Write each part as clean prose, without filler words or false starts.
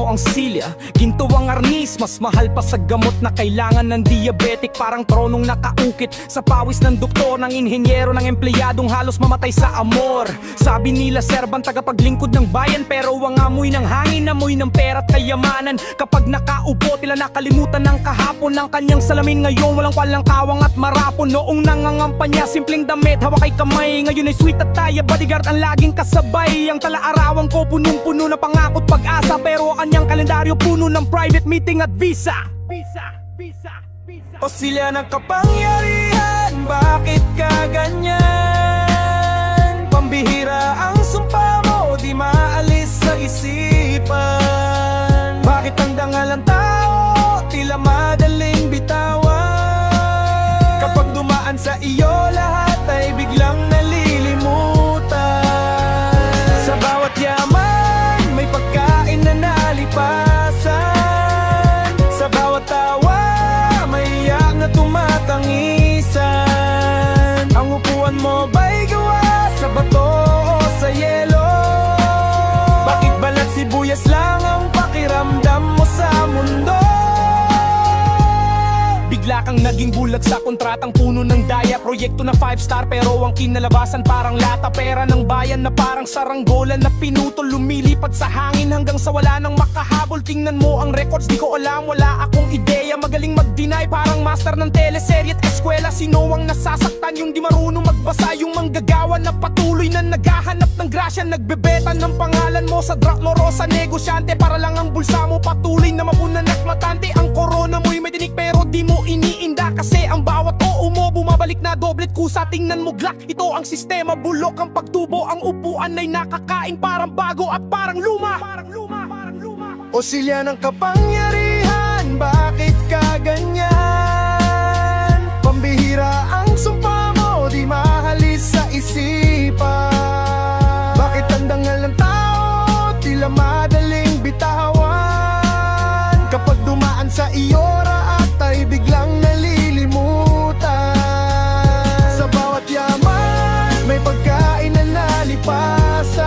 mo ang silya, ginto ang arnis, mas mahal pa sa gamot na kailangan ng diabetic. Parang tronong nakaukit sa pawis ng doktor, ng inhenyero, ng empleyadong halos mamatay sa amor. Sabi nila serban tagapaglingkod ng bayan, pero ang amoy ng hangin, amoy ng pera at kayamanan. Kapag nakaupo, tila nakalimutan ng kahapon. Ng kanyang salamin ngayon, walang walang kawang at marapon. Noong nangangampanya, simpleng damit, hawak ay kamay. Ngayon ay sweet at taya, bodyguard ang laging kasabay. Ang tala-arawang ko punong-puno ng pangakot pag-asa, pero kanyang kalendaryo puno ng private meeting at visa. O sila ng kapangyarihan, bakit ka ganyan? Pambihira ang sumpa mo, di maalis sa isipan. Bakit ang dangal ng tao, tila madaling bitawan? Kapag dumaan sa iyo, lahat ay biglang nalilimutan. Sa bawat yaman, may pagkain na nalipasan. Sa bawat tawa, may iyak na tumatangisan. Ang upuan mo ba'y gawa sa bato o sa yelo? Bakit balat sibuyas lang ang pakiramdam mo sa mundo? Bigla kang naging bulag sa kontratang puno ng daya. Proyekto na 5-star pero ang kinalabasan parang lata. Pera ng bayan na parang saranggola na pinutol, lumilipad sa hangin hanggang sa wala nang makahabol. Tingnan mo ang records, di ko alam, wala akong ideya. Magaling mag-deny, parang master ng teleserye at eskwela. Sino ang nasasaktan? Yung di marunong magbasa, yung manggagawa na patuloy na naghahanap ng grasya. Nagbebeta ng pangalan mo sa Dracmorosa negosyante para lang ang bulsa mo patuloy na mapunan at matante. Ang corona mo'y may dinig pero di mo iniinda, kasi ang bawat oo mo bumabalik na doblet kusa. Tingnan mo glak, ito ang sistema, bulok ang pagtubo. Ang upuan ay nakakain, parang bago at parang luma. O silya ng kapangyarihan, bakit ka ganyan? Pambihira ang sumpa mo, di mahalis sa isipan. Bakit ang dangal ng tao, tila madaling bitawan? Kapag dumaan sa iyo, raat ay biglang nalilimutan. Sa bawat yaman, may pagkain na nalipasan.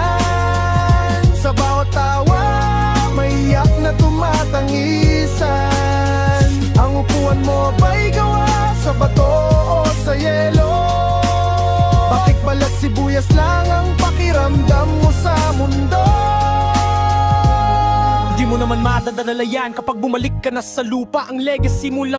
Sa bawat tawa, may iyak na tumatangisan. Ang upuan mo ba'y gawa sa bato o sa yelo? Bakit balat sibuyas lang ang pakiramdam mo sa mundo? Di mo naman madadala yan kapag bumalik ka na sa lupa. Ang legacy mo lang